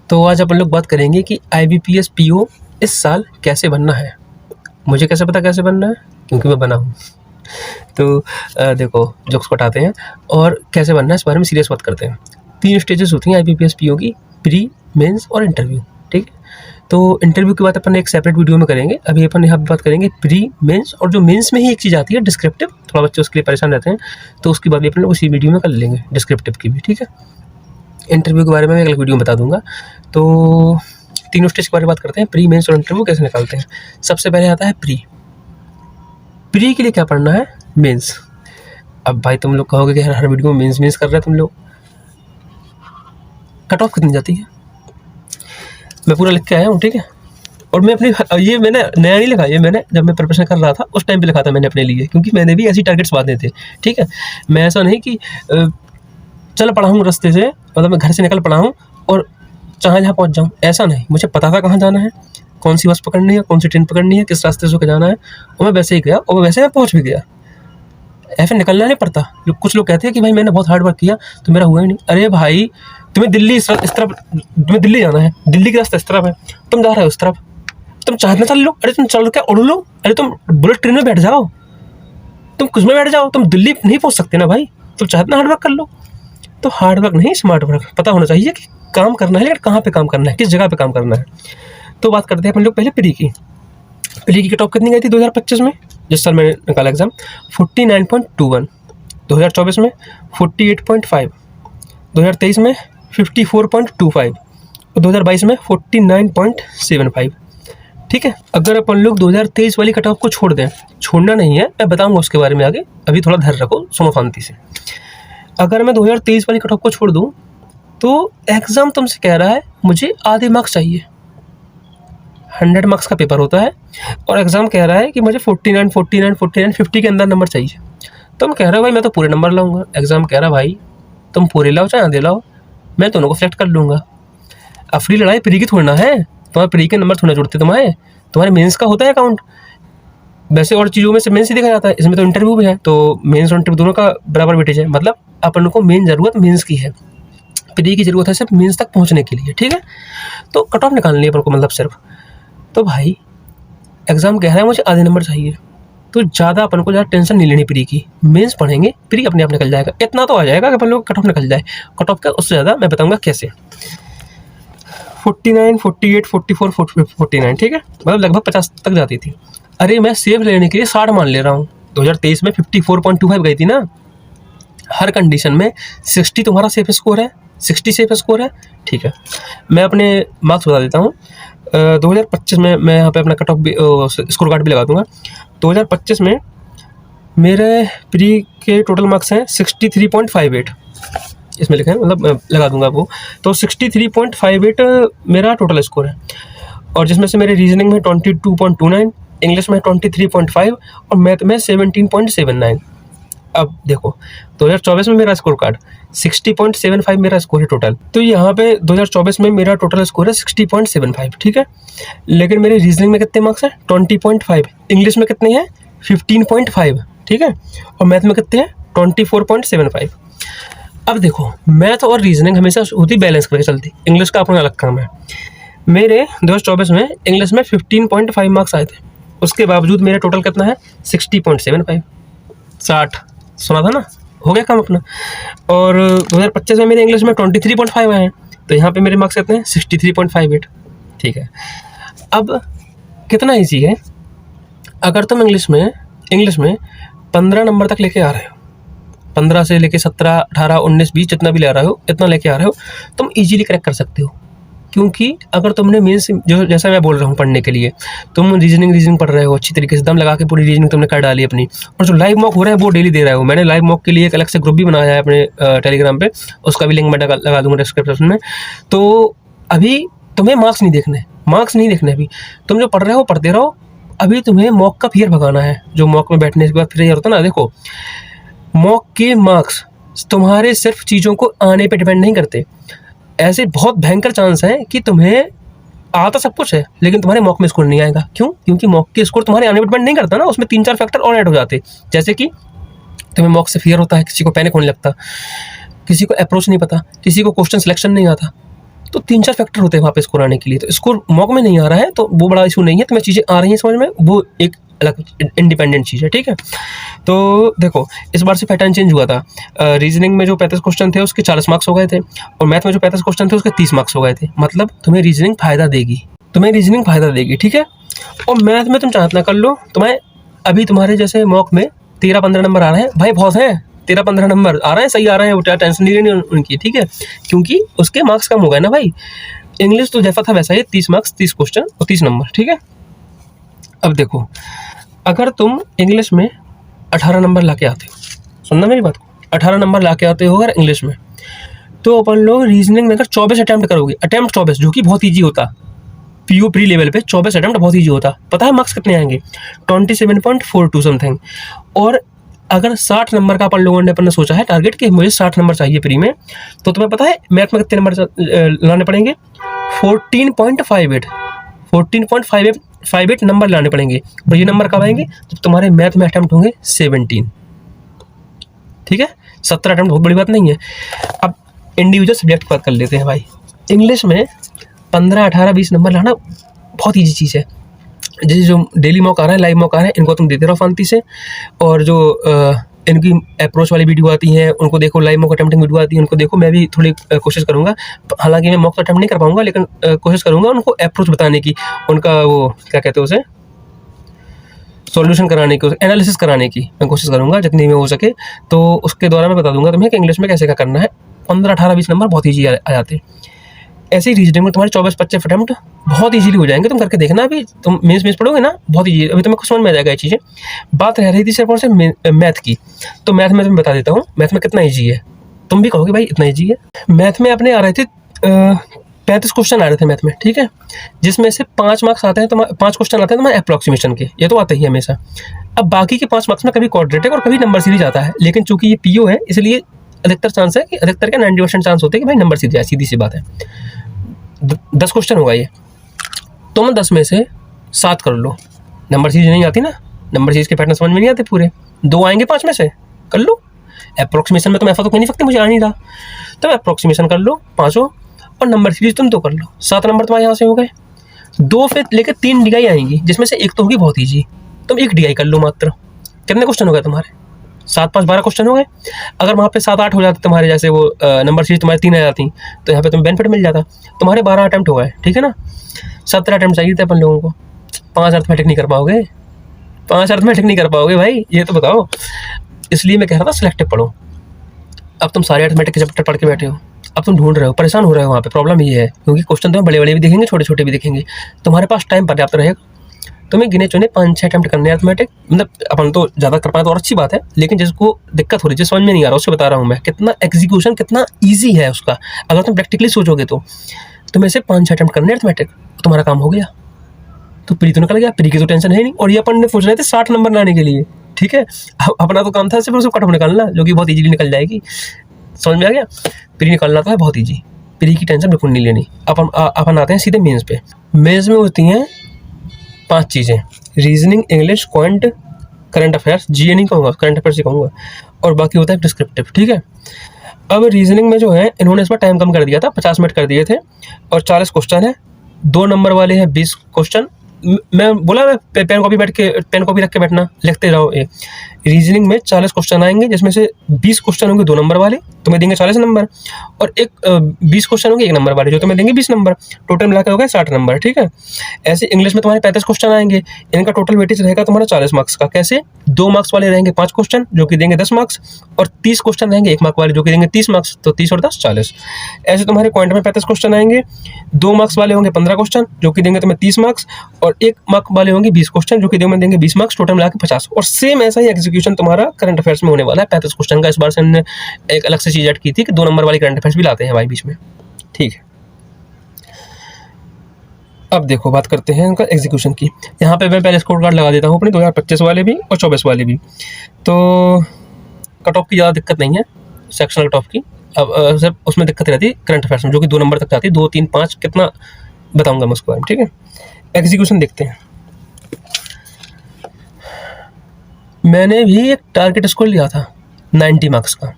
तो आज अपन लोग बात करेंगे कि IBPS PO इस साल कैसे बनना है। मुझे कैसे पता कैसे बनना है, क्योंकि मैं बना हूँ। तो देखो जोक्स पटाते हैं और कैसे बनना है इस बारे में सीरियस बात करते हैं। 3 स्टेजेस होती हैं IBPS PO की, प्री, मेंस और इंटरव्यू। ठीक है, तो इंटरव्यू की बात अपन एक सेपरेट वीडियो में करेंगे। अभी अपन यहाँ पे बात करेंगे प्री, मेंस, और जो मेंस में ही एक चीज़ आती है डिस्क्रिप्टिव, थोड़ा बच्चे उसके लिए परेशान रहते हैं, तो उसकी बात भी अपन लोग उसी वीडियो में कर लेंगे, डिस्क्रिप्टिव की भी। ठीक है, इंटरव्यू के बारे में मैं अगले वीडियो में बता दूंगा। तो तीनों स्टेज के बारे में बात करते हैं, प्री, मेंस और इंटरव्यू कैसे निकालते हैं। सबसे पहले आता है प्री। प्री के लिए क्या पढ़ना है, मेंस। अब भाई तुम लोग कहोगे कि हर वीडियो में मेंस मेंस कर रहे हैं तुम लोग, कट ऑफ कितनी जाती है? मैं पूरा लिख के आया हूँ, ठीक है। और मैं अपनी ये मैंने नया नहीं लिखा, ये मैंने जब मैं प्रिपरेशन कर रहा था उस टाइम पे लिखा था मैंने अपने लिए, क्योंकि मैंने भी ऐसी टारगेट्स बांधे थे। ठीक है, मैं ऐसा नहीं कि चल पढ़ा हूँ रास्ते से, मतलब मैं घर से निकल पड़ा हूँ और जहाँ पहुँच जाऊँ, ऐसा नहीं। मुझे पता था कहाँ जाना है, कौन सी बस पकड़नी है, कौन सी ट्रेन पकड़नी है, किस रास्ते से होकर जाना है, और मैं वैसे ही गया और वैसे मैं पहुँच भी गया। ऐसे निकलना नहीं पड़ता। कुछ लोग कहते हैं कि भाई मैंने बहुत हार्ड वर्क किया तो मेरा हुआ ही नहीं। अरे भाई तुम्हें दिल्ली इस तरफ, तुम्हें दिल्ली जाना है, दिल्ली का रास्ता इस तरफ है, तुम जा रहे हो उस तरफ, तुम चाहते चल लो। अरे तुम चल क्या उड़ लो, अरे तुम बुलेट ट्रेन में बैठ जाओ, तुम कुछ में बैठ जाओ, तुम दिल्ली नहीं पहुँच सकते ना भाई, तुम चाहते ना हार्ड वर्क कर लो। तो हार्ड वर्क नहीं, स्मार्ट वर्क। पता होना चाहिए कि काम करना है, लेकिन कहाँ पे काम करना है, किस जगह पे काम करना है। तो बात करते हैं अपन लोग पहले प्री की। प्री की कट ऑफ कितनी गई थी 2025 में, जिस साल मैंने निकाला एग्जाम, 49.21। 2024 में 48.5, 2023 में 54.25 और 2022 में 49.75। ठीक है, अगर अपन लोग 2023 वाली कट ऑफ को छोड़ दें, छोड़ना नहीं है, मैं बताऊंगा उसके बारे में आगे, अभी थोड़ा धैर्य रखो, सुनो शांति से। अगर मैं 2023 वाली कट ऑफ को छोड़ दूं तो एग्ज़ाम तुमसे कह रहा है मुझे आधे मार्क्स चाहिए। 100 मार्क्स का पेपर होता है और एग्ज़ाम कह रहा है कि मुझे 49, 49, 49, 50 के अंदर नंबर चाहिए। तुम कह रहे हो भाई मैं तो पूरे नंबर लाऊंगा, एग्ज़ाम कह रहा भाई तुम पूरे लाओ चाहे आधे लाओ, मैं दोनों को सेलेक्ट कर लूँगा। अब फ्री लड़ाई प्री की थोड़ना है, तुम्हारे प्री के नंबर थोड़ा जुड़ते, तुम्हारे मेंस का होता है अकाउंट। वैसे और चीज़ों में से मेंस ही देखा जाता है, इसमें तो इंटरव्यू भी है, तो मेंस और इंटरव्यू दोनों का बराबर वेटेज है। मतलब अपन को मेन ज़रूरत मेंस की है, प्री की ज़रूरत है सिर्फ मेंस तक पहुंचने के लिए। ठीक है, तो कट ऑफ निकालनी है अपन को, मतलब सिर्फ। तो भाई एग्ज़ाम कह रहा है मुझे आधे नंबर चाहिए, तो ज़्यादा अपन को ज़्यादा टेंशन नहीं लेनी प्री की। मेंस पढ़ेंगे, प्री अपने आप निकल जाएगा। इतना तो आ जाएगा कि अपन लोग कट ऑफ निकल जाए। कट ऑफ का उससे ज़्यादा मैं बताऊँगा कैसे। 49, 48, 44, 49, ठीक है, मतलब लगभग 50 तक जाती थी। अरे मैं सेफ लेने के लिए 60 मान ले रहा हूँ। 2023 में 54.25 गई थी ना। हर कंडीशन में 60 तुम्हारा सेफ स्कोर है, 60 सेफ स्कोर है। ठीक है, मैं अपने मार्क्स बता देता हूँ। 2025 में मैं यहाँ पे अपना कट ऑफ भी स्कोर कार्ड भी लगा दूंगा। 2025 में मेरे प्री के टोटल मार्क्स हैं 63.58, इसमें लिखा है, मतलब लगा दूंगा वो। तो 63.58 मेरा टोटल स्कोर है, और जिसमें से मेरे रीजनिंग में 22.29, इंग्लिश में 23.5 और मैथ में 17.79। अब देखो 2024 में मेरा स्कोर कार्ड 60.75 मेरा स्कोर है टोटल। तो यहाँ पे 2024 में मेरा टोटल स्कोर है 60.75, ठीक है। लेकिन मेरे रीजनिंग में कितने मार्क्स हैं, 20.5, इंग्लिश में कितने हैं, 15.5, ठीक है, और मैथ में कितने हैं, 24.75। अब देखो मैथ और रीजनिंग हमेशा होती बैलेंस करके चलती, इंग्लिश का अपना अलग काम है। मेरे 2024 में इंग्लिश में 15.5 मार्क्स आए थे, उसके बावजूद मेरा टोटल कितना है, 60.75, 60, सुना था ना, हो गया काम अपना। और 2025 में मेरे इंग्लिश में 23.5 आए हैं, तो यहाँ पे मेरे मार्क्स कितने हैं, 63.58, ठीक है। अब कितना ईजी है, अगर तुम इंग्लिश में 15 नंबर तक लेके आ रहे हो, 15 से लेके 17, 18, 19, 20 जितना भी ले आ रहे हो, इतना लेके आ रहे हो, तुम इजीली क्रैक कर सकते हो। क्योंकि अगर तुमने मेंस, जो जैसा मैं बोल रहा हूँ पढ़ने के लिए, तुम रीजनिंग पढ़ रहे हो अच्छी तरीके से, दम लगा के पूरी रीजनिंग तुमने कर डाली अपनी, और जो लाइव मॉक हो रहा है वो डेली दे रहे हो। मैंने लाइव मॉक के लिए एक अलग से ग्रुप भी बनाया है अपने टेलीग्राम पे, उसका भी लिंक मैं लगा दूंगा डिस्क्रिप्शन में। तो अभी तुम्हें मार्क्स नहीं देखने, अभी तुम जो पढ़ रहे हो पढ़ते रहो। अभी तुम्हें मॉक का फियर भगाना है, जो मॉक में बैठने के बाद फिर ये होता है ना। देखो मॉक के मार्क्स तुम्हारे सिर्फ चीज़ों को आने पे डिपेंड नहीं करते, ऐसे बहुत भयंकर चांस है कि तुम्हें आता सब कुछ है लेकिन तुम्हारे मॉक में स्कोर नहीं आएगा। क्यों? क्योंकि मॉक के स्कोर तुम्हारे आने पर डिपेंड नहीं करता ना, उसमें 3-4 फैक्टर और ऐड हो जाते। जैसे कि तुम्हें मॉक से फियर होता है, किसी को पैनिक होने लगता, किसी को अप्रोच नहीं पता, किसी को क्वेश्चन सिलेक्शन नहीं आता, तो 3-4 फैक्टर होते हैं वहाँ पे स्कोर आने के लिए। तो स्कोर मॉक में नहीं आ रहा है तो वो बड़ा इशू नहीं है, तुम्हें चीज़ें आ रही हैं समझ में, वो एक अलग इंडिपेंडेंट चीज़ है, ठीक है। तो देखो इस बार से पैटर्न चेंज हुआ था। रीजनिंग में जो 35 क्वेश्चन थे उसके 40 मार्क्स हो गए थे, और मैथ में जो 35 क्वेश्चन थे उसके 30 मार्क्स हो गए थे। मतलब तुम्हें रीजनिंग फ़ायदा देगी, ठीक है। और मैथ में तुम चाहे इतना कर लो, तुम्हें अभी तुम्हारे जैसे मॉक में 13-15 नंबर आ रहे हैं भाई, बहुत हैं, 13-15 नंबर आ रहे हैं, सही आ रहे हैं, उल्टा टेंशन नहीं लेनी उनकी, ठीक है, क्योंकि उसके मार्क्स कम हो गए ना भाई। इंग्लिश तो जैसा था वैसा ही, 30 मार्क्स 30 क्वेश्चन और 30 नंबर, ठीक है। अब देखो अगर तुम इंग्लिश में 18 नंबर ला के आते हो, सुनना मेरी बात को, 18 नंबर ला के आते हो अगर इंग्लिश में, तो अपन लोग रीजनिंग में अगर 24 अटैम्प्ट करोगे, अटैम्प्ट 24, जो कि बहुत ईजी होता, पीयू प्री लेवल पे 24 अटैम्प्ट बहुत ईजी होता। पता है मार्क्स कितने आएंगे? 27.42 समथिंग। और अगर 60 नंबर का अपन लोगों ने सोचा है टारगेट कि मुझे 60 नंबर चाहिए प्री में, तो तुम्हें पता है मैथ में कितने नंबर लाने पड़ेंगे? 14.58 नंबर लाने पड़ेंगे। और ये नंबर कब आएंगे? जब तुम्हारे मैथ में अटैम्प्ट होंगे 17, ठीक है। 17 अटैम्प्ट बहुत बड़ी बात नहीं है। अब इंडिविजुअल सब्जेक्ट की बात कर लेते हैं भाई। इंग्लिश में 15, 18, 20 नंबर लाना बहुत ईजी चीज़ है। जैसे जो डेली मॉक आ रहा है, लाइव मॉक आ रहा है, इनको तुम देते रहो शांति से, और जो इनकी अप्रोच वाली वीडियो आती हैं उनको देखो, लाइव मॉक अटेम्प्टिंग वीडियो आती है उनको देखो। मैं भी थोड़ी कोशिश करूँगा, हालांकि मैं मॉक तो अटेम्प्ट नहीं कर पाऊँगा, लेकिन कोशिश करूँगा उनको अप्रोच बताने की, उनका वो क्या कहते हैं उसे, सॉल्यूशन कराने की, एनालिसिस कराने की मैं कोशिश करूँगा जितनी में हो सके। तो उसके द्वारा मैं बता दूंगा तुम्हें कि इंग्लिश में कैसे क्या करना है। 15, 18, 20 नंबर बहुत ईजी आ जाते हैं। ऐसे ही रीजनिंग में तुम्हारे 24-25 अटैम्प्ट बहुत इजीली हो जाएंगे। तुम करके देखना, अभी तुम मेंस पढ़ोगे ना, बहुत ईजी, अभी तुम्हें समझ में आ जाएगा ये चीज़ें। बात रह रही थी सिर्फ और सिर्फ मैथ की, तो मैथ में तुम्हें बता देता हूँ मैथ में कितना ईजी है। तुम भी कहोगे भाई इतना ईजी है। मैथ में अपने आ रहे थे 35 क्वेश्चन आ रहे थे मैथ में, ठीक है, जिसमें से 5 मार्क्स आते हैं, 5 क्वेश्चन आते हैं तुम्हारे अप्रॉक्सीमेशन के, ये तो आता ही है हमेशा। अब बाकी के 5 मार्क्स में कभी क्वाड्रेटिक और कभी नंबर सीरीज आता है, लेकिन चूंकि ये पीओ है इसलिए अधिकतर चांस है कि अधिकतर के 90% चांस होते हैं कि भाई नंबर सीरीज आए, सीधी सी बात है। 10 क्वेश्चन होगा ये, तुम 10 में से 7 कर लो। नंबर सीरीज नहीं आती ना, नंबर सीरीज के पैटर्न समझ में नहीं आते पूरे, 2 आएंगे 5 में से, कर लो। अप्रोक्सीमेशन में तुम ऐसा तो कह नहीं सकते मुझे आ नहीं रहा, तुम अप्रोक्सीमेशन कर लो 5, और नंबर सीरीज तुम तो कर लो। 7 नंबर तुम्हारे यहाँ से हो गए। 2 फिर लेकर 3 DI आएंगी, जिसमें से एक तो होगी बहुत ईजी, तुम 1 DI कर लो मात्र। कितने क्वेश्चन हो गए तुम्हारे? 7, 5, 12 क्वेश्चन हो गए। अगर वहाँ पे 7, 8 हो जाते तुम्हारे, जैसे वो नंबर सीरीज तुम्हारी 3 आ जाती, तो यहाँ पे तुम्हें बेनिफिट मिल जाता। तुम्हारे 12 अटैम्प्ट हो गए, ठीक है ना। 17 अटैम्प्ट चाहिए थे अपन लोगों को। 5 अर्थमेटिक नहीं कर पाओगे, 5 अर्थमेटिक नहीं कर पाओगे भाई, ये तो बताओ। इसलिए मैं कह रहा था सिलेक्टिव पढ़ो। अब तुम सारे अर्थमेटिक के चैप्टर पढ़ के बैठे हो, अब तुम ढूंढ रहे हो, परेशान हो रहे हो। वहाँ पे प्रॉब्लम ये है, क्योंकि क्वेश्चन तुम्हें बड़े बड़े भी दिखेंगे, छोटे छोटे भी दिखेंगे, तुम्हारे पास टाइम पर्याप्त रहेगा। तुम्हें गिने चुने 5-6 अटैम्प्ट करने अर्थमेटिक, मतलब अपन तो ज़्यादा कर पाए तो और अच्छी बात है, लेकिन जिसको दिक्कत हो रही है, जिस समझ में नहीं आ रहा, उससे बता रहा हूँ मैं कितना एग्जीक्यूशन कितना ईजी है उसका। अगर तुम प्रैक्टिकली सोचोगे तो तुम्हें से 5-6 अटैम्प्ट करने अर्थमेटिक, तुम्हारा काम हो गया। तो प्री तो निकल गया, प्री की तो टेंशन है नहीं। और ये अपन ने सोच रहे थे 60 नंबर लाने के लिए, ठीक है। अपना तो काम था सिर्फ उसको कट ऑफ निकालना, जो कि बहुत ईजीली निकल जाएगी। समझ में आ गया? प्री निकालना तो है बहुत ईजी, प्री की टेंशन बिल्कुल नहीं लेनी। अपन आते हैं सीधे मेंस पे। मेंस में होती हैं 5 चीज़ें: reasoning, English, quant, current affairs, GA नहीं कहूँगा, करंट अफेयर्स ही कहूँगा, और बाकी होता है डिस्क्रिप्टिव, ठीक है। अब रीजनिंग में जो है इन्होंने इस बार टाइम कम कर दिया था, 50 मिनट कर दिए थे, और 40 क्वेश्चन है। 2 नंबर वाले हैं 20 क्वेश्चन। मैं बोला मैं पेन कॉपी रख के बैठना, लिखते रहो। ये रीजनिंग में 40 क्वेश्चन आएंगे, जिसमें से 20 क्वेश्चन होंगे 2 नंबर वाले, तुम्हें देंगे 40 नंबर, और 20 क्वेश्चन होंगे 1 नंबर वाले, जो तुम्हें देंगे 20 नंबर। टोटल मिलाकर हो गए 60 नंबर, ठीक है। ऐसे इंग्लिश में तुम्हारे 35 क्वेश्चन आएंगे, इनका टोटल वेटेज रहेगा तुम्हारा 40 मार्क्स का। कैसे? 2 मार्क्स वाले रहेंगे 5 क्वेश्चन, जो कि देंगे 10 मार्क्स, और 30 क्वेश्चन रहेंगे 1 मार्क वाले, जो कि देंगे 30 मार्क्स। तो 30 और 10 40। ऐसे तुम्हारे क्वांट में 35 क्वेश्चन आएंगे, 2 मार्क्स वाले होंगे 15 क्वेश्चन, जो कि देंगे तुम्हें 30 मार्क्स, और 1 मार्क वाले होंगे 20 क्वेश्चन, जो कि देंगे 20 मार्क्स, टोटल मिला के 50। और सेम ऐसा ही एग्जीक्यूशन तुम्हारा करंट अफेयर्स में होने वाला है 35 क्वेश्चन का। इस बार से हमने एक अलग से चीज ऐड की थी कि 2 नंबर वाली करंट अफेयर्स भी लाते हैं भाई बीच में, ठीक है। अब देखो बात करते हैं उनका एग्जीक्यूशन की। यहाँ पे मैं पहले स्कोर कार्ड लगा देता हूँ अपने 2025 वाले भी और 24 वाले भी। तो कट ऑफ की ज़्यादा दिक्कत नहीं है, सेक्शनल कट ऑफ की। अब सिर्फ उसमें दिक्कत रहती है करंट अफेयर्स में, जो कि 2 नंबर तक जाती है, 2, 3, 5 कितना बताऊंगा मैं उसके बारे में, ठीक है। एग्जीक्यूशन देखते हैं। मैंने भी एक टारगेट स्कोर लिया था 90 मार्क्स का,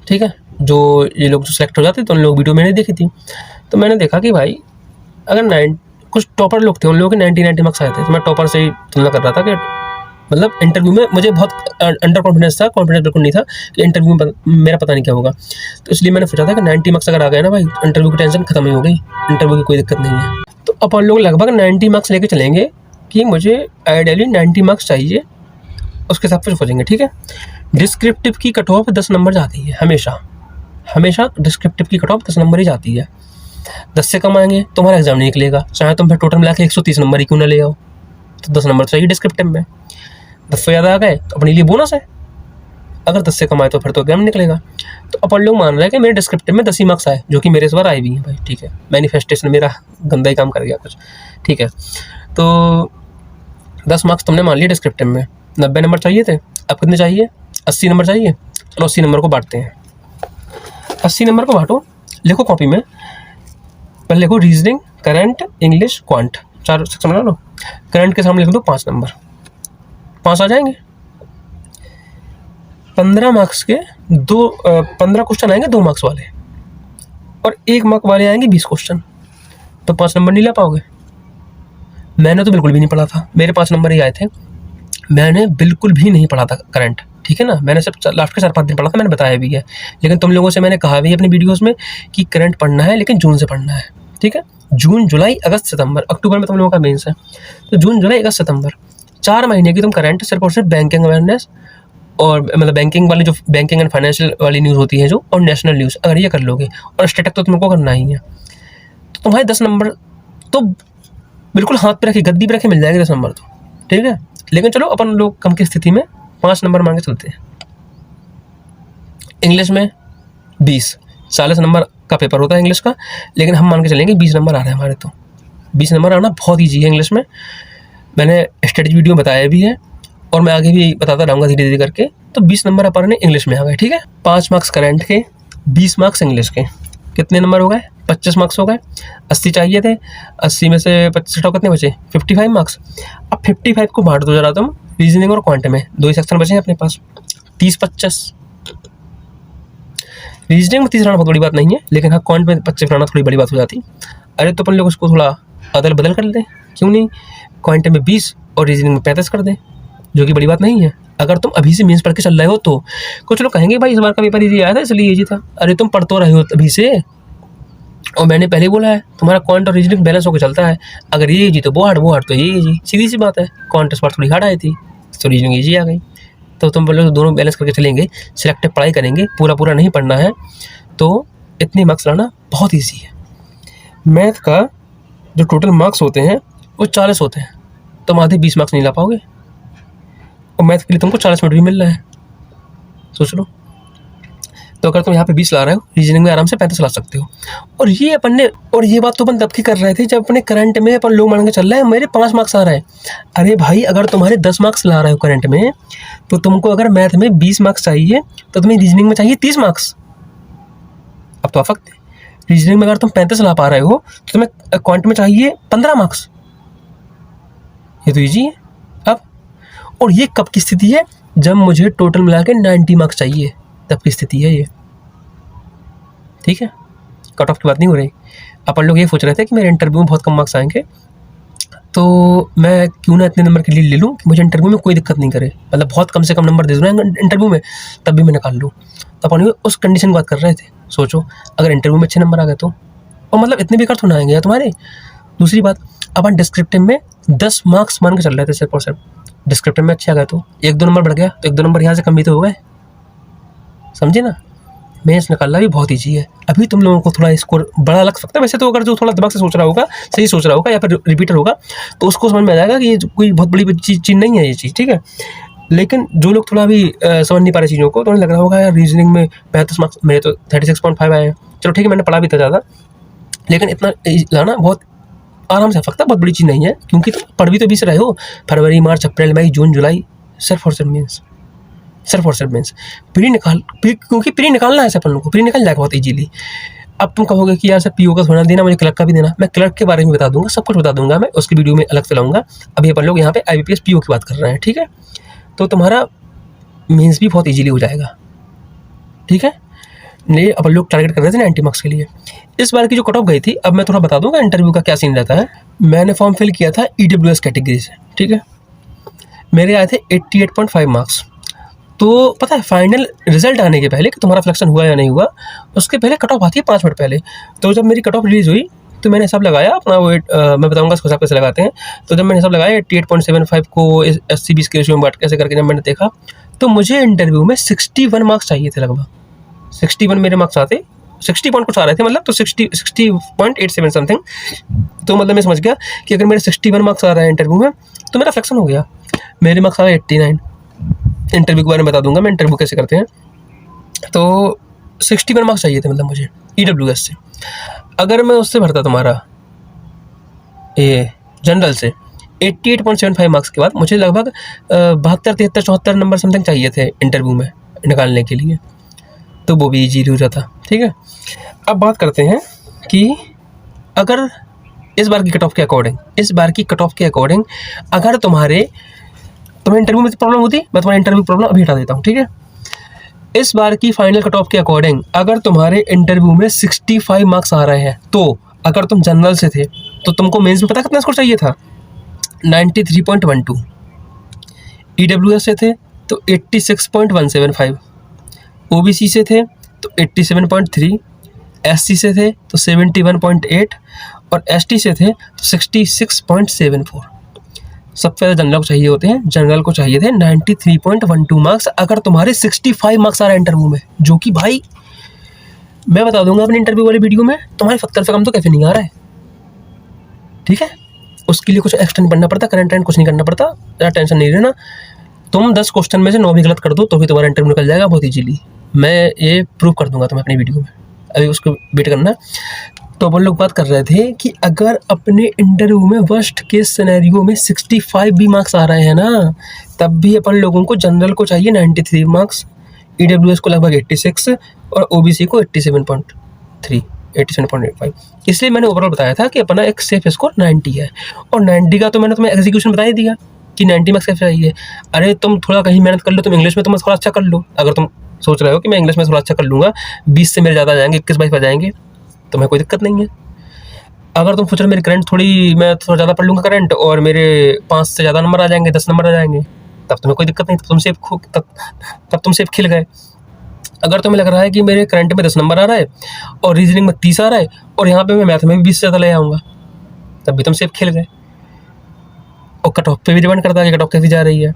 ठीक है। जो ये लोग जो सेलेक्ट हो जाते तो उन लोग वीडियो मैंने देखी थी, तो मैंने देखा कि भाई अगर कुछ टॉपर लोग थे, उन लोगों के 90 मार्क्स आए थे, तो मैं टॉपर से ही तुलना कर रहा था कि मतलब इंटरव्यू में मुझे बहुत अंडर कॉन्फिडेंस था, कॉन्फिडेंस बिल्कुल नहीं था कि इंटरव्यू में मेरा पता नहीं क्या होगा। तो इसलिए मैंने सोचा था कि 90 मार्क्स अगर आ गए ना भाई, इंटरव्यू की टेंशन खत्म ही हो गई, इंटरव्यू की कोई दिक्कत नहीं है। तो अपन लोग लगभग 90 मार्क्स लेके चलेंगे कि मुझे आइडियली 90 मार्क्स चाहिए, उसके हिसाब से सोचेंगे, ठीक है। डिस्क्रिप्टिव की कट ऑफ 10 नंबर जाती है हमेशा, हमेशा डिस्क्रिप्टिव की कट ऑफ 10 नंबर ही जाती है। 10 से कम आएंगे तुम्हारा एग्जाम नहीं निकलेगा, चाहे तुम फिर टोटल मिला के 130 नंबर ही क्यों ना ले आओ, तो 10 नंबर चाहिए डिस्क्रिप्टिव में। 10 से ज़्यादा आ गए तो अपने लिए बोनस है, अगर 10 से कम आए तो फिर तो एग्जाम निकलेगा। तो अपन लोग मान रहे हैं कि मेरे डिस्क्रिप्टिव में 10 ही मार्क्स आए, जो कि मेरे इस बार आए भी हैं भाई, ठीक है। मैनिफेस्टेशन मेरा गंदा ही काम कर गया कुछ, ठीक है। तो 10 मार्क्स तुमने मान लिए डिस्क्रिप्टिव में, 90 नंबर चाहिए थे, अब कितने चाहिए, 80 नंबर चाहिए। चलो 80 नंबर को बांटते हैं, 80 नंबर को बांटो, लिखो कॉपी में, पहले लिखो reasoning, current, English, quant, 4 section बना लो। करंट के सामने लिख दो 5 नंबर, 5 आ जाएंगे। 15 मार्क्स के 15 क्वेश्चन आएंगे 2 मार्क्स वाले, और 1 मार्क वाले आएंगे 20 क्वेश्चन, तो 5 नंबर नहीं ला पाओगे। मैंने तो बिल्कुल भी नहीं पढ़ा था, मेरे 5 नंबर ही आए थे, मैंने बिल्कुल भी नहीं पढ़ा था करंट, ठीक है ना। मैंने सिर्फ लास्ट के 4-5 दिन पढ़ा था, मैंने बताया भी है। लेकिन तुम लोगों से मैंने कहा भी अपनी वीडियोज़ में कि करंट पढ़ना है, लेकिन जून से पढ़ना है, ठीक है। जून, जुलाई, अगस्त, सितंबर, अक्टूबर में तुम लोगों का मेंस है, तो जून, जुलाई, अगस्त, सितंबर 4 महीने की तुम करंट सिर्फ और सिर्फ बैंकिंग अवेयरनेस और मतलब बैंकिंग वाली, जो बैंकिंग एंड फाइनेंशियल वाली न्यूज़ होती है जो, और नेशनल न्यूज़, अगर ये कर लोगे, और स्टेटक तो तुमको करना ही है, तो तुम्हारे 10 नंबर तो बिल्कुल हाथ पे रखे, गद्दी पे रखे मिल जाएंगे 10 नंबर तो, ठीक है। लेकिन चलो अपन लोग कम की स्थिति में 5 नंबर मांगे चलते हैं। इंग्लिश में 20, 40 नंबर का पेपर होता है इंग्लिश का, लेकिन हम मान के चलेंगे 20 नंबर आ रहे हैं हमारे, तो 20 नंबर आना बहुत ईजी है इंग्लिश में। मैंने स्ट्रेटजी वीडियो बताया भी है, और मैं आगे भी बताता रहूँगा धीरे धीरे करके। तो 20 नंबर अपन ने इंग्लिश में आ गए, ठीक है। 5 मार्क्स करंट के, 20 मार्क्स इंग्लिश के, कितने नंबर हो गए, 25 मार्क्स हो गए। 80 चाहिए थे, 80 में से 25 हटाओ, कितने बचे, 55 मार्क्स। अब 55 को बांट दो जरा तुम रीजनिंग और क्वांट में, 2 ही सेक्शन बचे हैं अपने पास, 30-25। रीजनिंग में 30 हटाना बहुत बड़ी बात नहीं है, लेकिन हाँ क्वांट में 25 हटाना थोड़ी बड़ी बात हो जाती। अरे तो अपन लोग उसको थोड़ा अदल बदल कर लें, क्यों नहीं, क्वांट में 20 और रीजनिंग में 35 कर दें, जो कि बड़ी बात नहीं है। अगर तुम अभी से मेंस पढ़ के चल रहे हो तो कुछ लोग कहेंगे भाई इस बार का पेपर इजी आया था इसलिए इजी था। अरे तुम पढ़ तो रहे हो अभी से, और मैंने पहले बोला है तुम्हारा क्वांट और रीजनिंग बैलेंस होकर चलता है। अगर ये इजी तो वो हार्ड तो ये इजी, सीधी सी बात है। क्वांट इस बार थोड़ी हार्ड आई थी, तो रीजनिंग इजी आ गई। तो तुम बोलो दोनों बैलेंस करके चलेंगे, सिलेक्टिव पढ़ाई करेंगे, पूरा नहीं पढ़ना है, तो इतने मार्क्स लाना बहुत ईजी है। मैथ का जो टोटल मार्क्स होते हैं वो 40 होते हैं, तुम आधे 20 मार्क्स नहीं ला पाओगे, और मैथ के लिए तुमको 40 मिनट भी मिल रहा है, सोच लो। तो अगर तुम यहाँ पे 20 ला रहे हो, रीजनिंग में आराम से 35 ला सकते हो। और ये बात तो अपन तब की कर रहे थे जब अपने करंट में अपन लोग मान के चल रहे हैं मेरे 5 मार्क्स आ रहे हैं। अरे भाई अगर तुम्हारे 10 मार्क्स ला रहे हो करंट में, तो तुमको अगर मैथ में 20 मार्क्स चाहिए तो तुम्हें रीजनिंग में चाहिए 30 मार्क्स। अब तो आफत है, रीजनिंग में अगर तुम 35 ला पा रहे हो तो तुम्हें क्वांट में चाहिए 15 मार्क्स। ये तो ईजी है। अब और ये कब की स्थिति है, जब मुझे टोटल मिला के 90 मार्क्स चाहिए, तब की स्थिति है ये, ठीक है। कट ऑफ की बात नहीं हो रही। अपन लोग ये सोच रहे थे कि मेरे इंटरव्यू में बहुत कम मार्क्स आएंगे, तो मैं क्यों ना इतने नंबर के लिए ले लूँ कि मुझे इंटरव्यू में कोई दिक्कत नहीं करे, मतलब बहुत कम से कम नंबर दे दूँ इंटरव्यू में, तब भी मैं निकाल लूँ। तो अपन उस कंडीशन की बात कर रहे थे। सोचो अगर इंटरव्यू में अच्छे नंबर आ गए तो, और मतलब इतने बेकार तो ना आएंगे यार तुम्हारे। दूसरी बात, अपन डिस्क्रिप्टिव में 10 मार्क्स मान के चल रहे थे सिर्फ और सिर्फ, डिस्क्रिप्टिव में अच्छे आ गए तो 1-2 नंबर बढ़ गया, तो 1-2 नंबर यहाँ से कम भी तो हो गए, समझे ना। मेंस निकालना भी बहुत ईजी है। अभी तुम लोगों को थोड़ा स्कोर बड़ा लग सकता है वैसे तो, अगर जो थोड़ा दिमाग से सोच रहा होगा, सही सोच रहा होगा, या फिर रिपीटर होगा, तो उसको समझ में आ जाएगा कि ये कोई बहुत बड़ी चीज़ नहीं है ये चीज़, ठीक है। लेकिन जो लोग थोड़ा भी समझ नहीं पा रहे चीज़ों को, तो उन्हें लग रहा होगा यार रीजनिंग में 35 मार्क्स, मेरे तो 36.5 आए हैं। चलो ठीक है, मैंने पढ़ा भी था ज़्यादा, लेकिन इतना लाना बहुत आराम से सकता है, बहुत बड़ी चीज़ नहीं है, क्योंकि तुम पढ़ भी तो 20 रहे हो, फरवरी, मार्च, अप्रैल, मई, जून, जुलाई, सिर्फ और सिर्फ मेंस क्योंकि प्री निकालना है अपन लोगों को, प्री निकल जाएगा बहुत ईजीली। अब तुम कहोगे कि यार सर पीओ का थोड़ा देना, मुझे क्लर्क का भी देना, मैं क्लर्क के बारे में बता दूंगा, सब कुछ बता दूंगा मैं, उसकी वीडियो में अलग से लाऊंगा। अभी अपन लोग यहाँ पे IBPS पीओ की बात कर रहे हैं, ठीक है। तो तुम्हारा मेंस भी बहुत ईजीली हो जाएगा, ठीक है। लिए अपन लोग टारगेट कर रहे थे 90 मार्क्स के लिए। इस बार की जो कट ऑफ गई थी, अब मैं थोड़ा बता दूंगा इंटरव्यू का क्या सीन रहता है। मैंने फॉर्म फिल किया था EWS कैटेगरी से, ठीक है। मेरे आए थे 88.5 मार्क्स। तो पता है फाइनल रिजल्ट आने के पहले कि तुम्हारा सिलेक्शन हुआ या नहीं हुआ, उसके पहले कट ऑफ आती है 5 मिनट पहले। तो जब मेरी कट ऑफ रिलीज़ हुई तो मैंने हिसाब लगाया अपना वो मैं बताऊंगा इसको हिसाब कैसे लगाते हैं। तो जब मैंने हिसाब लगाया 88.75 को 80-20 के रेशियो में बांट कैसे करके जब मैंने देखा, तो मुझे इंटरव्यू में 61 मार्क्स चाहिए थे लगभग। 61 मेरे मार्क्स आते, 60 पॉइंट कुछ आ रहे थे मतलब, तो 60.87 समथिंग। तो मतलब मैं समझ गया कि अगर मेरे 61 मार्क्स आ रहा है इंटरव्यू में तो मेरा सिलेक्शन हो गया। मेरे मार्क्स आ गए 89। इंटरव्यू के बारे में बता दूंगा मैं इंटरव्यू कैसे करते हैं। तो 61 मार्क्स चाहिए थे मतलब मुझे EWS से। अगर मैं उससे भरता तुम्हारा ये जनरल से 88.75 मार्क्स के बाद मुझे लगभग 72, 73, 74 नंबर समथिंग चाहिए थे इंटरव्यू में निकालने के लिए। तो वो भी ईजी हो जाता, ठीक है। अब बात करते हैं कि अगर इस बार की कट ऑफ के अकॉर्डिंग अगर तुम्हें इंटरव्यू में प्रॉब्लम होती, मैं तुम्हारी इंटरव्यू प्रॉब्लम अभी हटा देता हूँ, ठीक है। इस बार की फाइनल कट ऑफ के अकॉर्डिंग अगर तुम्हारे इंटरव्यू में 65 मार्क्स आ रहे हैं, तो अगर तुम जनरल से थे तो तुमको मेंस में पता कितना स्कोर चाहिए था? 93.12। EWS से थे तो 86.175, OBC से थे तो 87.3, SC से थे तो 71.8 और ST से थे तो 66.74। सबसे ज़्यादा जनरल को चाहिए होते हैं, जनरल को चाहिए थे 93.12 मार्क्स अगर तुम्हारे 65 मार्क्स आ रहे हैं इंटरव्यू में, जो कि भाई मैं बता दूंगा अपने इंटरव्यू वाले वीडियो में तुम्हारे 70 से कम तो कैसे नहीं आ रहा है, ठीक है। उसके लिए कुछ एक्स्ट्रा नहीं पढ़ना पड़ता, करंट कुछ नहीं करना पड़ता, ज़्यादा टेंशन नहीं लेना। तुम 10 क्वेश्चन में से 9 भी गलत कर दो तो भी तुम्हारा इंटरव्यू निकल जाएगा बहुत ईजीली। मैं ये प्रूव कर दूंगा तुम्हें अपनी वीडियो में, अभी उसको वेट करना। तो अपन लोग बात कर रहे थे कि अगर अपने इंटरव्यू में वर्स्ट केस सिनेरियो में 65 भी मार्क्स आ रहे हैं ना, तब भी अपन लोगों को जनरल को चाहिए 93 मार्क्स, EWS को लगभग 86 और OBC को 87.3, 87.85। इसलिए मैंने ओवरऑल बताया था कि अपना एक सेफ स्कोर 90 है। और 90 का तो मैंने तुम्हें एग्जीक्यूशन बता ही दिया कि 90 मार्क्स कैसे चाहिए। अरे तुम थोड़ा कहीं मेहनत कर लो, तुम इंग्लिश में तुम थोड़ा अच्छा कर लो। अगर तुम सोच रहे हो कि मैं इंग्लिश में थोड़ा अच्छा कर लूँगा, 20 से मेरे ज़्यादा आ जाएंगे, 21-22 आ जाएंगे, तो मैं कोई दिक्कत नहीं है। अगर तुम सोच रहे मेरी करंट थोड़ी, मैं थोड़ा ज़्यादा पढ़ लूँगा करंट और मेरे 5 से ज़्यादा नंबर आ जाएंगे, 10 नंबर आ जाएंगे, तब तुम्हें कोई दिक्कत नहीं, तब तुम सेफ खिल गए। अगर तुम्हें लग रहा है कि मेरे करंट में 10 नंबर आ रहा है और रीजनिंग में 30 आ रहा है और यहाँ पे मैं मैथ में भी 20 से ज़्यादा ले आऊँगा, तब भी तुम सेफ खिल गए। और कट ऑफ पे भी डिपेंड करता है कि कट ऑफ कैसी जा रही है,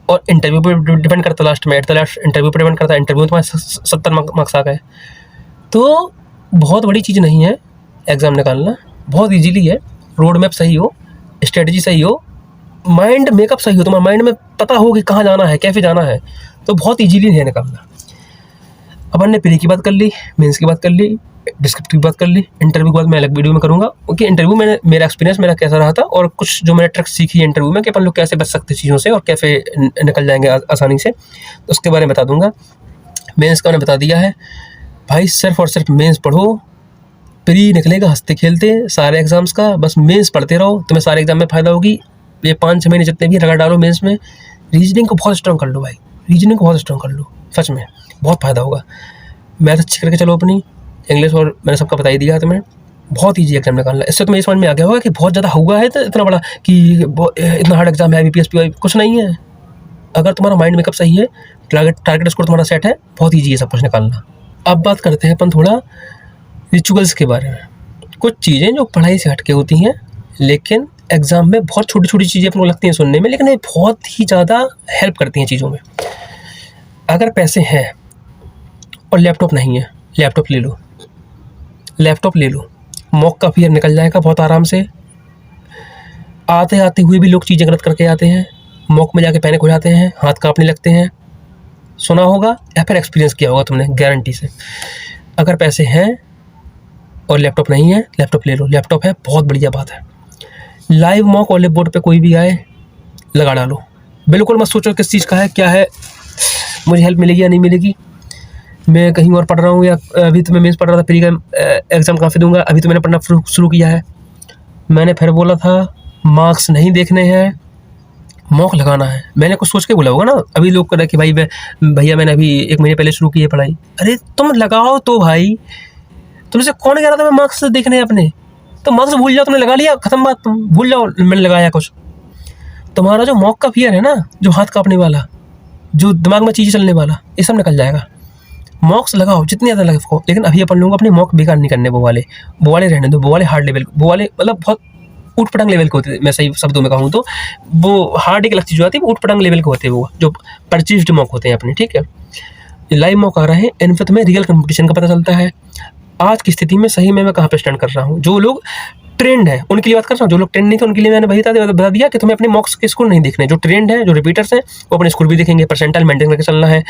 और इंटरव्यू पे डिपेंड करता है, लास्ट में एट द लास्ट इंटरव्यू पे डिपेंड करता है। इंटरव्यू में तुम्हारे 70 मार्क्स आ गए तो बहुत बड़ी चीज़ नहीं है एग्ज़ाम निकालना, बहुत ईजीली है। रोड मैप सही हो, स्ट्रेटजी सही हो, माइंड मेकअप सही हो, तुम्हारे माइंड में पता हो कि कहाँ जाना है, कैसे जाना है, तो बहुत ईजीली है निकालना। अपन ने प्री की बात कर ली, मेंस की बात कर ली, डिस्क्रिप्टिव की बात कर ली। इंटरव्यू के बाद मैं अलग वीडियो में करूँगा क्योंकि इंटरव्यू में मेरा एक्सपीरियंस मेरा कैसा रहा था और कुछ जो मैंने ट्रिक्स सीखी है इंटरव्यू में कि अपन लोग कैसे बच सकते चीज़ों से और कैसे निकल जाएंगे आसानी से, तो उसके बारे में बता दूंगा। मेंस का मैंने बता दिया है भाई, सिर्फ और सिर्फ मेंस पढ़ो, प्री निकलेगा हंसते खेलते सारे एग्जाम्स का, बस मेंस पढ़ते रहो, तुम्हें सारे एग्जाम में फ़ायदा होगी। ये 5-6 महीने जितने भी रगड़ डालो मेंस में, रीजनिंग को बहुत स्ट्रॉन्ग कर लो भाई, रीजनिंग को बहुत स्ट्रॉन्ग कर लो, सच में बहुत फ़ायदा होगा। मैथ अच्छी करके चलो अपनी, इंग्लिश और मैंने सबका बता ही दिया है तुम्हें, बहुत ईजी एग्जाम निकालना। इससे तुम्हें समझ में आ गया होगा कि बहुत ज़्यादा हुआ है तो इतना बड़ा कि इतना हार्ड एग्जाम है, BPSP कुछ नहीं है। अगर तुम्हारा माइंड मेकअप सही है, टारगेट स्कोर तुम्हारा सेट है, बहुत ईजी है सब कुछ निकालना। अब बात करते हैं अपन थोड़ा रिचुअल्स के बारे में। कुछ चीज़ें जो पढ़ाई से हटके होती हैं लेकिन एग्ज़ाम में बहुत छोटी छोटी चीज़ें अपने को लगती हैं सुनने में, लेकिन ये बहुत ही ज़्यादा हेल्प करती हैं चीज़ों में। अगर पैसे हैं और लैपटॉप नहीं है, लैपटॉप ले लो, मॉक का फियर निकल जाएगा बहुत आराम से। आते आते हुए भी लोग चीज़ें गलत करके आते हैं, मॉक में जाके पैनिक हो जाते हैं, हाथ कांपने लगते हैं। सुना होगा या फिर एक्सपीरियंस किया होगा तुमने, गारंटी से। अगर पैसे हैं और लैपटॉप नहीं है, लैपटॉप ले लो, लैपटॉप है बहुत बढ़िया बात है। लाइव मॉक ऑलिव बोर्ड पे कोई भी आए लगा डालो, बिल्कुल मत सोचो किस चीज़ का है, क्या है, मुझे हेल्प मिलेगी या नहीं मिलेगी, मैं कहीं और पढ़ रहा हूँ या अभी तो मैं मेंस पढ़ रहा था, प्री का एग्ज़ाम काफ़ी दूंगा, अभी तो मैंने पढ़ना शुरू किया है। मैंने फिर बोला था मार्क्स नहीं देखने हैं, मॉक लगाना है। मैंने कुछ सोच के बोला होगा ना, अभी लोग कह रहे कि भाई भैया मैंने अभी 1 महीने पहले शुरू की है पढ़ाई। अरे तुम लगाओ तो भाई, तुमसे कौन कह रहा था मैं मार्क्स देखने अपने? तो मार्क्स भूल जाओ, तुमने लगा लिया, खत्म बात, तुम भूल जाओ मैंने लगाया कुछ। तुम्हारा जो मॉक का फियर है ना, जो हाथ कांपने वाला, जो दिमाग में चीज़ें चलने वाला, ये सब निकल जाएगा। मॉक्स लगाओ जितनी ज़्यादा लगाओ, लेकिन अभी अपन लोगों को अपने मॉक बेकार नहीं करने। वो वाले रहने दो। वो वाले हार्ड लेवल, वो वाले मतलब बहुत ऊट पटांग लेवल के होते हैं। मैं सही शब्दों में कहूँ तो वो हार्ड एक अलग चीज़ आती है, वो ऊट पटांग लेवल के होते हैं, वो जो परचेज्ड मॉक होते हैं अपने, ठीक है। लाइव मॉक आ रहे हैं, इनफैक्ट में रियल कंपटीशन का पता चलता है आज की स्थिति में सही में मैं कहाँ पे स्टैंड कर रहा हूँ। जो लोग ट्रेंड है उनके लिए बात कर रहा हूँ, जो लोग ट्रेंड नहीं थे उनके लिए मैंने बता दिया कि तुम्हें अपने मॉक्स के स्कोर नहीं देखने। जो ट्रेंड है, जो रिपीटर्स हैं, वो अपने स्कोर भी देखेंगे, परसेंटाइल मेंटेन करके चलना है।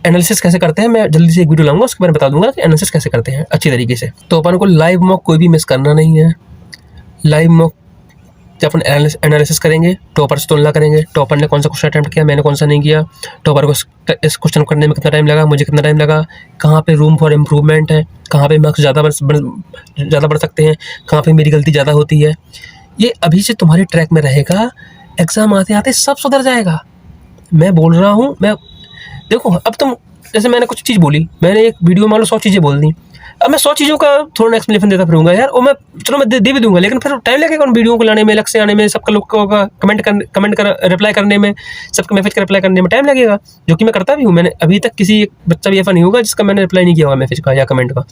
एनालिसिस कैसे करते हैं मैं जल्दी से एक वीडियो लाऊंगा, उसके बारे में बता दूंगा कि एनालिसिस कैसे करते हैं अच्छी तरीके से। तो अपन को लाइव मॉक कोई भी मिस करना नहीं है। लाइव मॉक जब अपन एनालिसिस करेंगे, टॉपर से तुलना करेंगे, टॉपर ने कौन सा क्वेश्चन अटैम्प्ट किया, मैंने कौन सा नहीं किया, टॉपर को इस क्वेश्चन करने में कितना टाइम लगा, मुझे कितना टाइम लगा, कहाँ पे रूम फॉर इम्प्रूवमेंट है, कहाँ पे मार्क्स ज़्यादा बढ़ सकते हैं, कहाँ पे मेरी गलती ज़्यादा होती है। ये अभी से तुम्हारे ट्रैक में रहेगा, एग्ज़ाम आते आते सब सुधर जाएगा। मैं बोल रहा हूँ, मैं देखो अब तुम जैसे मैंने कुछ चीज़ बोली, मैंने एक वीडियो में मान लो 100 चीज़ें बोल दी, अब मैं 100 चीज़ों का थोड़ा एक्सप्लेनेशन देता फिरूंगा यार, और मैं चलो मैं दे भी दूंगा, लेकिन फिर टाइम लगेगा उन वीडियो को लाने में, अलग से आने में, सबका लोगों का कमेंट कर रिप्लाई करने में, सबके मैसेज का रिप्लाई करने में टाइम लगेगा, जो कि मैं करता भी हूँ। मैंने अभी तक किसी बच्चा भी ऐसा नहीं होगा जिसका मैंने रिप्लाई नहीं किया होगा मैसेज का या कमेंट का।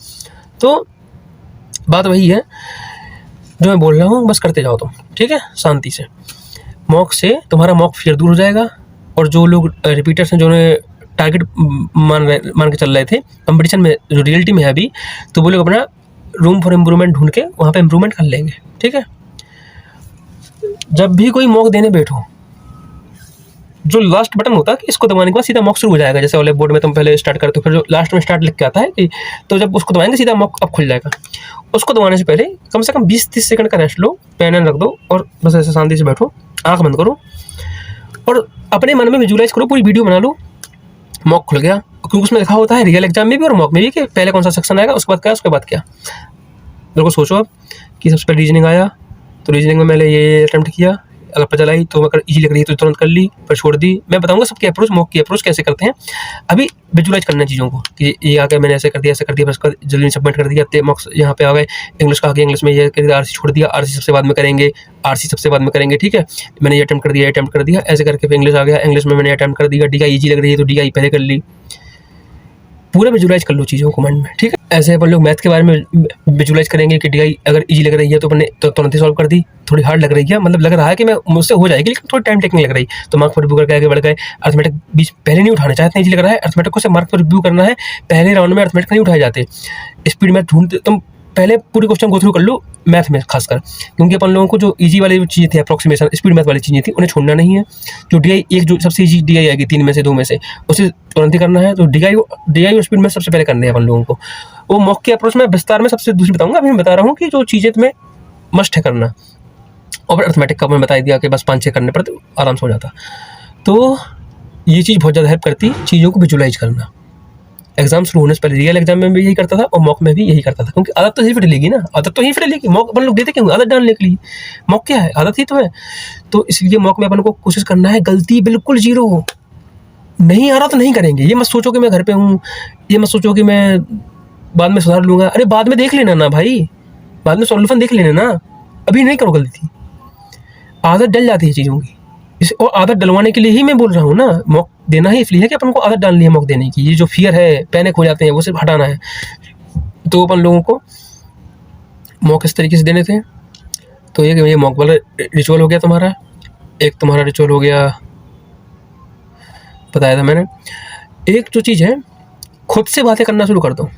तो बात वही है जो मैं बोल रहा हूँ, बस करते जाओ तुम, ठीक है, शांति से। मॉक से तुम्हारा मॉक फिर दूर हो जाएगा, और जो लोग रिपीटर्स हैं, जो टारगेट मान के चल रहे थे कंपटीशन में, जो रियलिटी में है अभी, तो वो लोग अपना रूम फॉर इम्प्रूवमेंट ढूंढ के वहाँ पे इम्प्रूवमेंट कर लेंगे, ठीक है। जब भी कोई मॉक देने बैठो, जो लास्ट बटन होता है कि इसको दबाने के बाद सीधा मॉक शुरू हो जाएगा। जैसे वाले बोर्ड में तुम पहले स्टार्ट करते हो, फिर जो लास्ट में स्टार्ट लिख के आता है कि, तो जब उसको दबाएंगे सीधा मॉक अब खुल जाएगा। उसको दबाने से पहले कम से कम 20-30 सेकंड का रेस्ट लो, पेन रख दो और बस ऐसे शांति से बैठो, आँख बंद करो और अपने मन में विजुलाइज करो, पूरी वीडियो बना लो। मॉक खुल गया, क्योंकि उसमें लिखा होता है रियल एग्जाम में भी और मॉक में भी कि पहले कौन सा सेक्शन आएगा, उसके बाद क्या, उसके बाद क्या। बिल्कुल सोचो अब कि सबसे पहले रीजनिंग आया, तो रीजनिंग में मैंने ये अटैम्प्ट किया, अगर पता चलाई तो अगर इजी लग रही है तो तुरंत कर ली, फिर छोड़ दी। मैं बताऊंगा सबकी अप्रोच, मॉक की अप्रोच कैसे करते हैं। अभी विजुलाइज करना है चीज़ों को कि ये आ गया, मैंने ऐसे कर दिया, फिर उसका जल्दी सबमिट कर दिया, मॉक्स यहाँ पे आ गए। इंग्लिश का आ गया, इंग्लिश में ये कर दिया, आरसी छोड़ दिया, आरसी सबसे बाद में करेंगे, आरसी सबसे बाद में करेंगे, ठीक है। मैंने ये अटैम्प्ट कर दिया, अटैम्प्ट कर दिया, ऐसे करके फिर इंग्लिश आ गया, इंग्लिश में मैंने अटैम्प्ट कर दिया। डीआई ईजी लग रही है तो डीआई पहले कर ली। पूरा विजुलाइज कर लो चीज़ों को मन में, ठीक है। ऐसे अपन लोग मैथ के बारे में विजुलाइज करेंगे कि डीआई अगर इजी लग रही है तो अपने तो तुरंत ही सॉल्व कर दी। थोड़ी हार्ड लग रही है, मतलब लग रहा है कि मैं मुझसे हो जाएगी, लेकिन थोड़ी टाइम टेकिंग लग रही, तो मार्क पर रिव्यू करके आगे बढ़ गए। अर्थमेटिक बीच पहले नहीं उठाना चाहते, इजी लग रहा है, अर्थमेटिक को से मार्क पर रिव्यू करना है, पहले राउंड में अर्थमेटिक नहीं उठाए जाते। स्पीड मैथ ढूंढते, तुम पहले पूरी क्वेश्चन गो थ्रू कर लो मैथ में खासकर, क्योंकि अपन लोगों को जो इजी वाली चीज़ें थी, अप्रोक्सीमेशन स्पीड मैथ वाली चीज़ें थी, उन्हें छोड़ना नहीं है। जो डीआई एक जो सबसे इजी डीआई आएगी 3 में से 2 में से, उसे तुरंत ही करना है। तो डीआई और स्पीड मैथ सबसे पहले करने हैं अपन लोगों को। वो मॉक के अप्रोच में विस्तार में सबसे दूसरी बताऊंगा, अभी मैं बता रहा हूँ कि जो चीज़ें तुम्हें मस्ट है करना। और अर्थमेटिक का मैं बता दिया कि बस 5-6 करने पर तो आराम से हो जाता। तो ये चीज़ बहुत ज़्यादा हेल्प करती चीज़ों को विजुलाइज करना। एग्जाम शुरू होने से पहले रियल एग्जाम में भी यही करता था और मॉक में भी यही करता था, क्योंकि आदत तो यही फिट लेगी ना, आदत तो यही फिट लेगी। मॉक अपन लोग देते क्यों, आदत डालने के लिए। मॉक क्या है, आदत ही तो है। तो इसलिए मॉक में अपन को कोशिश करना है गलती बिल्कुल 0 हो। नहीं आ रहा तो नहीं करेंगे। ये मत सोचो कि मैं घर पे हूँ, ये मत सोचो कि मैं बाद में सुधार लूँगा। अरे बाद में देख लेना ना भाई, बाद में सॉल्यूशन देख लेना ना, अभी नहीं करो गलती। आदत डल जाती है चीज़ों की, और आदत डलवाने के लिए ही मैं बोल रहा हूँ ना। मॉक देना ही इसलिए है कि अपन को आदत डालनी है मॉक देने की। ये जो फियर है, पैनिक हो जाते हैं, वो सिर्फ हटाना है। तो अपन लोगों को मॉक इस तरीके से देने थे। तो ये मॉक वाला रिचुअल हो गया तुम्हारा। एक तुम्हारा रिचुअल हो गया, बताया था मैंने। एक जो चीज़ है, खुद से बातें करना शुरू कर दो।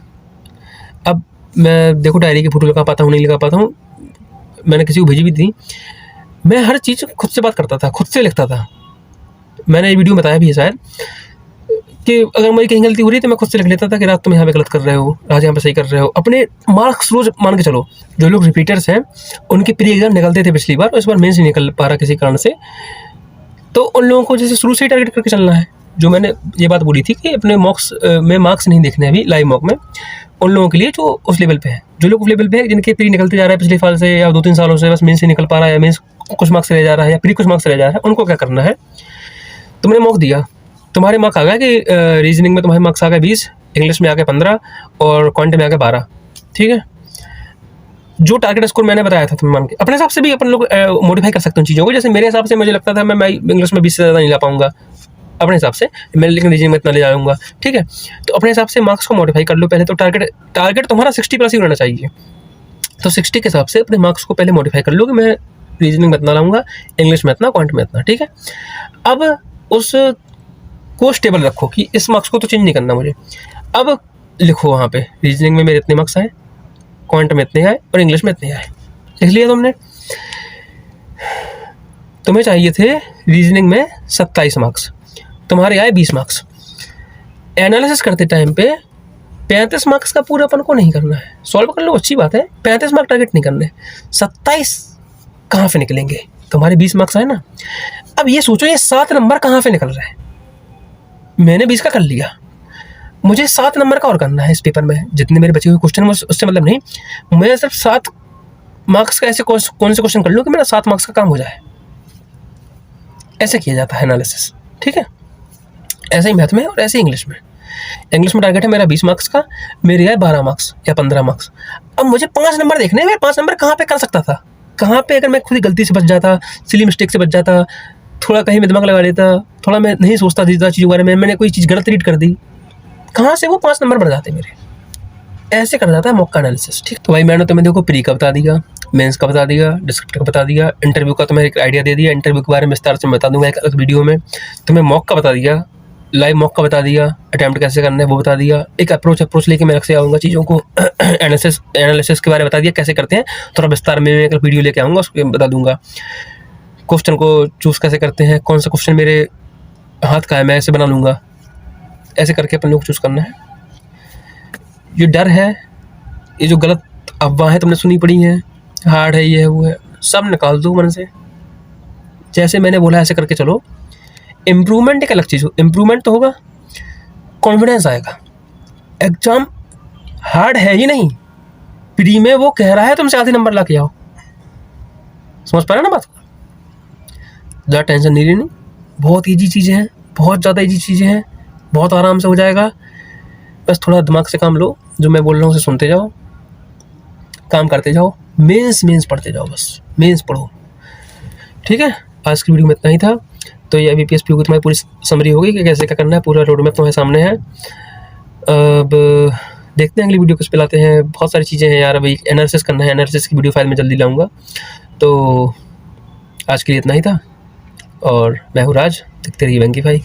अब मैं देखो डायरी की फोटो लगा पाता हूँ, नहीं लगा पाता हूँ, मैंने किसी को भेजी भी थी। मैं हर चीज़ खुद से बात करता था, खुद से लिखता था। मैंने ये वीडियो में बताया भी है शायद, कि अगर मेरी कहीं गलती हो रही है तो मैं खुद से लिख लेता था कि रात तुम यहाँ पे गलत कर रहे हो, आज यहाँ पे सही कर रहे हो। अपने मार्क्स रोज मान के चलो। जो लोग रिपीटर्स हैं उनके प्री एग्जाम निकलते थे पिछली बार, इस बार मेंस नहीं निकल पा रहा किसी कारण से, तो उन लोगों को जैसे शुरू से ही टारगेट करके चलना है। जो मैंने ये बात बोली थी कि अपने मॉक्स में मार्क्स नहीं देखने अभी लाइव मॉक में, उन लोगों के लिए जो उस लेवल पे है, जो लोग उस लेवल पे है जिनके प्री निकलते जा रहा है पिछले साल से या 2-3 सालों से, बस मेंस से निकल पा रहा है, मेंस कुछ मार्क्स रह जा रहा है या प्री कुछ मार्क्स रह जा रहा है, उनको क्या करना है, तुमने मॉक दिया, तुम्हारे मार्क्स आ गए कि रीजनिंग में तुम्हारे मार्क्स आ गए 20, इंग्लिश में आ गए 15 और क्वांट में आ गए 12, ठीक है। जो टारगेट स्कोर मैंने बताया था तुम मान के अपने हिसाब से भी अपन लोग मॉडिफाई कर सकते हैं उन चीज़ों को। जैसे मेरे हिसाब से मुझे लगता था मैं इंग्लिश में 20 से ज़्यादा नहीं ला पाऊंगा अपने हिसाब से, मैं लेकिन रीजनिंग में इतना ले जाऊंगा, ठीक है। तो अपने हिसाब से मार्क्स को मॉडिफाई कर लो पहले। तो टारगेट तुम्हारा 60+ ही होना चाहिए। तो 60 के हिसाब से अपने मार्क्स को पहले मॉडिफाई कर लो कि मैं रीजनिंग में इतना लाऊंगा, इंग्लिश में इतना, क्वांट में इतना, ठीक है। अब उस को स्टेबल रखो कि इस मार्क्स को तो चेंज नहीं करना मुझे। अब लिखो वहाँ पे रीजनिंग में मेरे इतने मार्क्स आए, क्वांट में इतने आए और इंग्लिश में इतने आए, लिख लिया तुमने। तुम्हें चाहिए थे रीजनिंग में 27 मार्क्स, तुम्हारे आए 20 मार्क्स। एनालिसिस करते टाइम पे 35 मार्क्स का पूरा अपन को नहीं करना है, सॉल्व कर लो अच्छी बात है, 35 मार्क टारगेट नहीं करने, 27 कहाँ से निकलेंगे, तुम्हारे 20 मार्क्स आए ना। अब ये सोचो ये 7 नंबर कहाँ से निकल रहे हैं। मैंने 20 का कर लिया, मुझे 7 नंबर का और करना है इस पेपर में, जितने मेरे बचे हुए क्वेश्चन उससे मतलब नहीं, मैं सिर्फ 7 मार्क्स का ऐसे कौन से क्वेश्चन कर लूँ कि मेरा 7 मार्क्स का काम हो जाए। ऐसे किया जाता है एनालिसिस, ठीक है। ऐसे ही मैथ में और ऐसे ही इंग्लिश में। इंग्लिश में टारगेट है मेरा 20 मार्क्स का, मेरे आए 12 मार्क्स या 15 मार्क्स। अब मुझे 5 नंबर देखने हैं, मैं 5 नंबर कहाँ पे कर सकता था, कहाँ पे अगर मैं खुद ही गलती से बच जाता, सिली मिस्टेक से बच जाता, थोड़ा कहीं में दिमाग लगा लेता, थोड़ा मैं नहीं सोचता ज़्यादा चीज़ों के बारे में, मैंने कोई चीज़ गलत रीड कर दी, कहाँ से वो 5 नंबर बढ़ जाते मेरे। ऐसे कर जाता है मॉक का एनालिसिस, ठीक। तो भाई मैंने तुम्हें देखो प्री का बता दिया, मेंस का बता दिया, डिस्क्रिप्टिव का बता दिया, इंटरव्यू का तुम्हें एक आइडिया दे दिया, इंटरव्यू के बारे में विस्तार से बता दूंगा एक अलग वीडियो में। तुम्हें मॉक का बता दिया, लाइव मॉक का बता दिया, अटैम्प्ट कैसे करना है वो बता दिया, एक अप्रोच लेके मैं रख से आऊँगा चीज़ों को, एनालिसिस के बारे में बता दिया कैसे करते हैं, थोड़ा विस्तार में एक वीडियो लेके आऊँगा, उसको बता दूंगा। क्वेश्चन को चूज़ कैसे करते हैं, कौन सा क्वेश्चन मेरे हाथ का है मैं ऐसे बना लूँगा, ऐसे करके अपन लोग चूज़ करना है। ये डर है, ये जो गलत अफवाहें तुमने सुनी पड़ी हैं, हार्ड है, ये है वो है, सब निकाल दो मन से। जैसे मैंने बोला ऐसे करके चलो। इम्प्रूवमेंट एक अलग चीज़ हो, इम्प्रूवमेंट तो होगा, कॉन्फिडेंस आएगा। एग्जाम हार्ड है ही नहीं, प्री में वो कह रहा है तुमसे आधे नंबर ला के आओ। समझ पा रहे ना बात को? ज़्यादा टेंशन नहीं लेनी, बहुत ईजी चीज़ें हैं, बहुत ज़्यादा ईजी चीज़ें हैं, बहुत आराम से हो जाएगा। बस थोड़ा दिमाग से काम लो, जो मैं बोल रहा हूँ उसे सुनते जाओ, काम करते जाओ, मेंस पढ़ते जाओ, बस मेंस पढ़ो, ठीक है। आज की वीडियो में इतना ही था। तो ये IBPS PO की तुम्हारी पूरी समरी होगी कि कैसे क्या करना है, पूरा रोड मैप तुम्हारे सामने है। अब देखते हैं अगली वीडियो किस पे लाते हैं, बहुत सारी चीज़ें हैं यार, अभी एनालिसिस करना है, एनालिसिस की वीडियो फाइल में जल्दी लाऊंगा। तो आज के लिए इतना ही था और मैं हूँ राज, देखते रहिए वेंकी भाई।